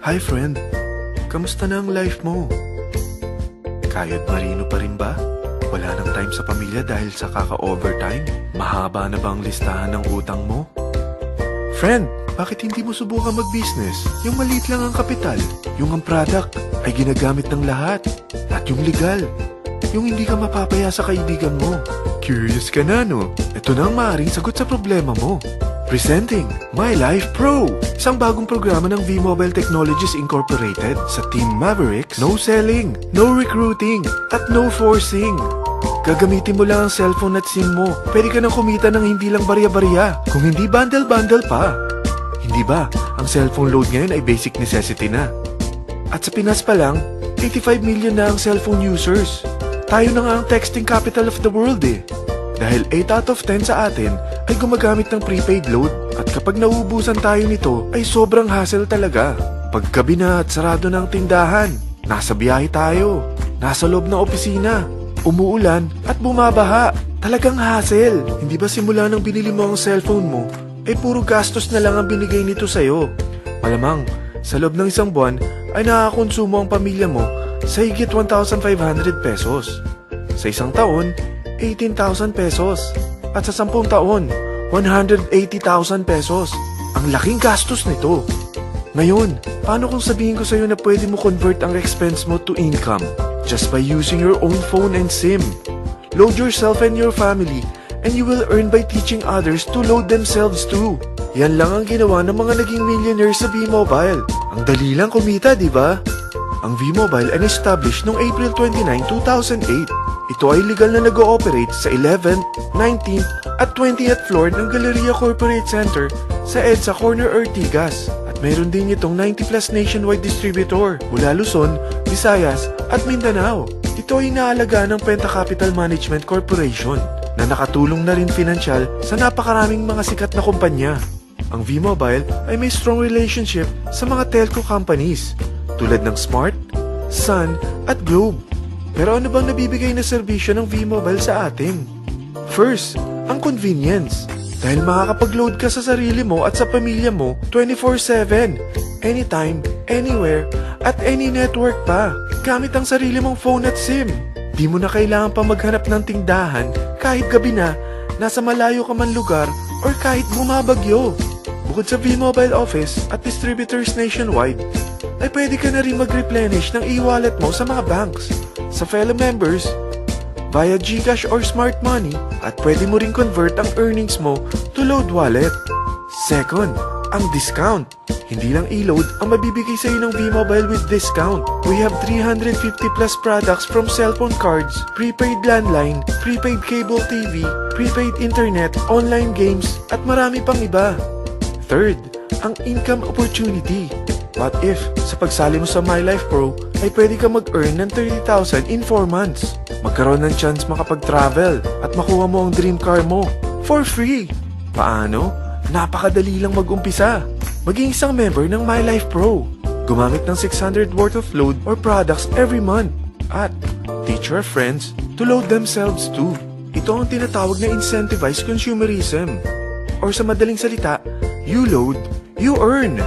Hi friend, kamusta na ang life mo? Kayod marino pa rin ba? Wala nang time sa pamilya dahil sa kaka-overtime? Mahaba na ba ang listahan ng utang mo? Friend, bakit hindi mo subukan mag-business? Yung maliit lang ang kapital, yung ang product ay ginagamit ng lahat, at yung legal, yung hindi ka mapapaya sa kaibigan mo. Curious ka na, no? Ito na ang maaaring sagot sa problema mo. Presenting My Life Pro, isang bagong programa ng V-Mobile Technologies Incorporated sa Team Mavericks. No selling, no recruiting, at no forcing. Gagamitin mo lang ang cellphone at SIM mo. Pwede ka nang kumita ng hindi lang barya-barya, kung hindi bundle-bundle pa. Hindi ba, ang cellphone load ngayon ay basic necessity na. At sa Pinas pa lang, 85 million na ang cellphone users. Tayo na nga ang texting capital of the world eh. Dahil 8 out of 10 sa atin ay gumagamit ng prepaid load. At kapag nauubusan tayo nito ay sobrang hassle talaga. Paggabi na at sarado ng tindahan, nasa biyahe tayo, nasa loob ng opisina, umuulan at bumabaha. Talagang hassle. Hindi ba simula nang binili mo ang cellphone mo, ay puro gastos na lang ang binigay nito sa'yo? Malamang, sa loob ng isang buwan ay nakakakonsumo ang pamilya mo sa higit 1,500 pesos. Sa isang taon, 18,000 pesos. At sa 10 taon, 180,000 pesos. Ang laking gastos nito. Ngayon, paano kung sabihin ko sa'yo na pwede mo convert ang expense mo to income just by using your own phone and SIM? Load yourself and your family and you will earn by teaching others to load themselves too. Yan lang ang ginawa ng mga naging millionaires sa V-Mobile. Ang dali lang kumita, di ba? Ang V-Mobile ay established noong April 29, 2008. Ito ay legal na nag-ooperate sa 11th, 19th at 20th floor ng Galleria Corporate Center sa EDSA Corner Ortigas. At mayroon din itong 90+ nationwide distributor mula Luzon, Visayas at Mindanao. Ito ay inaalagaan ng Penta Capital Management Corporation na nakatulong na rin pinansyal sa napakaraming mga sikat na kumpanya. Ang V-Mobile ay may strong relationship sa mga telco companies tulad ng Smart, Sun at Globe. Pero ano bang nabibigay na serbisyo ng V-Mobile sa atin? First, ang convenience. Dahil makakapag-load ka sa sarili mo at sa pamilya mo 24/7, anytime, anywhere, at any network pa. Gamit ang sarili mong phone at SIM. Di mo na kailangan pa maghanap ng tindahan kahit gabi na, nasa malayo ka man lugar, or kahit bumabagyo. Bukod sa V-Mobile office at distributors nationwide, ay pwede ka na rin mag-replenish ng e-wallet mo sa mga banks, sa fellow members, via GCash or Smart Money, at pwede mo rin convert ang earnings mo to load wallet. Second, ang discount. Hindi lang e-load ang mabibigay sa iyo ng V-Mobile with discount. We have 350+ products from cellphone cards, prepaid landline, prepaid cable TV, prepaid internet, online games, at marami pang iba. Third, ang income opportunity. What if, sa pagsali mo sa My Life Pro, ay pwede ka mag-earn ng 30,000 in 4 months? Magkaroon ng chance makapag-travel at makuha mo ang dream car mo for free. Paano? Napakadali lang mag-umpisa. Maging isang member ng My Life Pro. Gumamit ng 600 worth of load or products every month. At teach your friends to load themselves too. Ito ang tinatawag na incentivized consumerism. Or sa madaling salita, you load, you earn.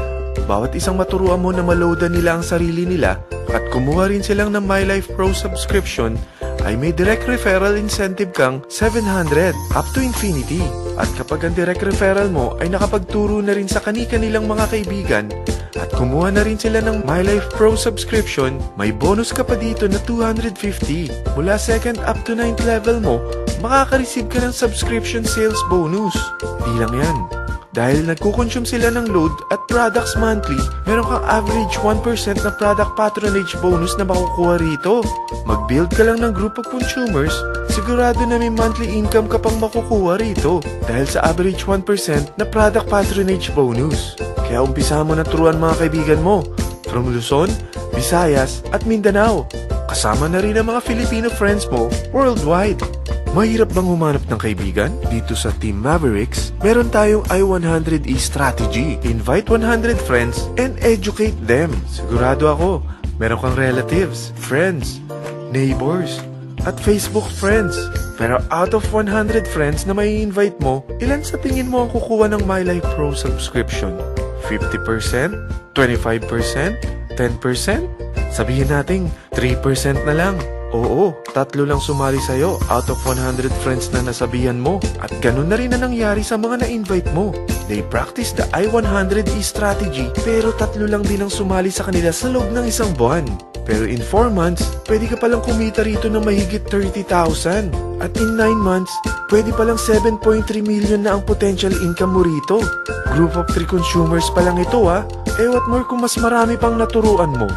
Bawat isang maturuan mo na maloadan nila ang sarili nila at kumuha rin silang ng My Life Pro subscription, ay may direct referral incentive kang 700 up to infinity. At kapag ang direct referral mo ay nakapagturo na rin sa kani-kanilang mga kaibigan at kumuha na rin sila ng My Life Pro subscription, may bonus ka pa dito na 250. Mula 2nd up to 9th level mo, makaka-receive ka ng subscription sales bonus. Di lang yan. Dahil nagkukonsume sila ng load at products monthly, meron kang average 1% na product patronage bonus na makukuha rito. Mag-build ka lang ng group of consumers, sigurado na may monthly income ka pang makukuha rito dahil sa average 1% na product patronage bonus. Kaya umpisa mo na turuan mga kaibigan mo from Luzon, Visayas at Mindanao. Kasama na rin ang mga Filipino friends mo worldwide. Mahirap bang humanap ng kaibigan? Dito sa Team Mavericks, meron tayong I100E strategy. Invite 100 friends and educate them. Sigurado ako, meron kang relatives, friends, neighbors, at Facebook friends. Pero out of 100 friends na may invite mo, ilan sa tingin mo ang kukuha ng My Life Pro subscription? 50%? 25%? 10%? Sabihin natin 3% na lang. Oo, 3 lang sumali sa'yo out of 100 friends na nasabihan mo. At ganun na rin na nangyari sa mga na-invite mo. They practice the I-100E strategy pero 3 lang din ang sumali sa kanila sa loob ng isang buwan. Pero in 4 months, pwede ka palang kumita rito ng mahigit 30,000. At in 9 months, pwede palang 7.3 million na ang potential income mo rito. Group of 3 consumers pa lang ito what more kung mas marami pang naturuan mo.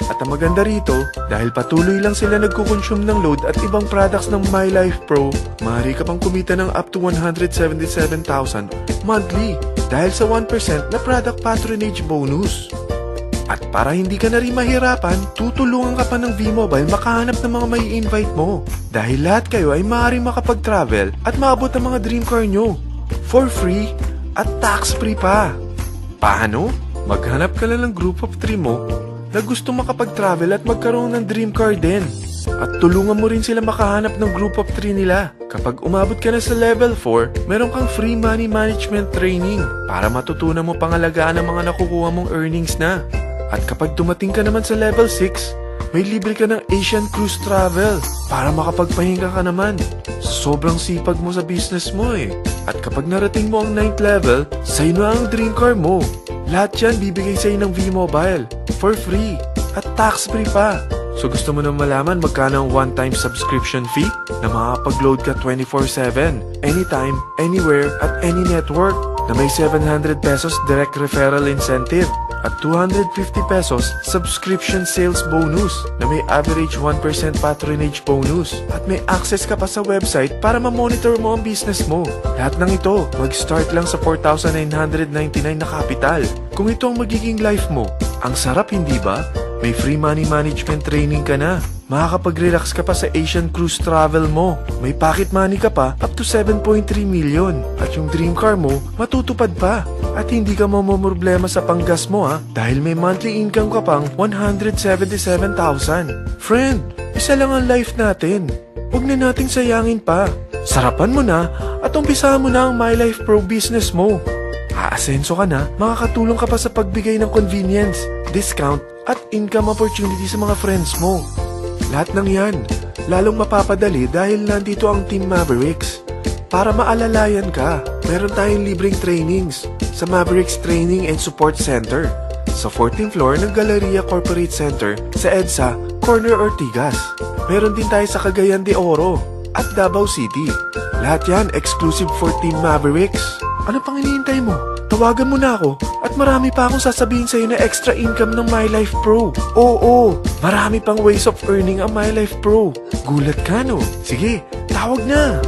At ang maganda rito, dahil patuloy lang sila nagkukonsume ng load at ibang products ng My Life Pro, maaari ka pang kumita ng up to 177,000 monthly dahil sa 1% na product patronage bonus. At para hindi ka na rin mahirapan, tutulungan ka pa ng V-Mobile makahanap ng mga may invite mo. Dahil lahat kayo ay maaaring makapag-travel at maabot ang mga dream car nyo for free at tax-free pa. Paano? Maghanap ka lang ng group of 3 mo na gusto makapag-travel at magkaroon ng dream car din. At tulungan mo rin sila makahanap ng group of 3 nila. Kapag umabot ka na sa level 4, meron kang free money management training para matutunan mo pangalagaan ang mga nakukuha mong earnings na. At kapag dumating ka naman sa level 6, may libre ka ng Asian Cruise Travel para makapagpahinga ka naman. Sobrang sipag mo sa business mo At kapag narating mo ang 9th level, sa'yo na ang dream car mo. Lahat yan bibigay sa'yo ng V-Mobile for free at tax-free pa. So gusto mo na malaman magkano ang one-time subscription fee na makakapag-load ka 24/7, anytime, anywhere, at any network na may 700 pesos direct referral incentive at 250 pesos subscription sales bonus na may average 1% patronage bonus at may access ka pa sa website para ma-monitor mo ang business mo. Lahat ng ito, mag-start lang sa 4,999 na capital. Kung ito ang magiging life mo, ang sarap hindi ba? May free money management training ka na. Makakapag-relax ka pa sa Asian Cruise Travel mo. May pocket money ka pa up to 7.3 million. At yung dream car mo, matutupad pa. At hindi ka mamomroblema sa panggas mo dahil may monthly income ka pang 177,000. Friend, isa lang ang life natin. Huwag na nating sayangin pa. Sarapan mo na at umpisahan mo na ang My Life Pro business mo. Aasenso ka na, makakatulong ka pa sa pagbigay ng convenience, discount, at income opportunity sa mga friends mo. Lahat ng yan, lalong mapapadali dahil nandito ang Team Mavericks. Para maalalayan ka, meron tayong libreng trainings sa Mavericks Training and Support Center sa 14th floor ng Galleria Corporate Center sa EDSA, Corner Ortigas. Meron din tayo sa Cagayan de Oro at Davao City. Lahat yan exclusive for Team Mavericks. Ano pang hinihintay mo? Tawagan mo na ako at marami pa akong sasabihin sa'yo na extra income ng My Life Pro. Oo, marami pang ways of earning ang My Life Pro. Gulat ka no? Sige, tawag na!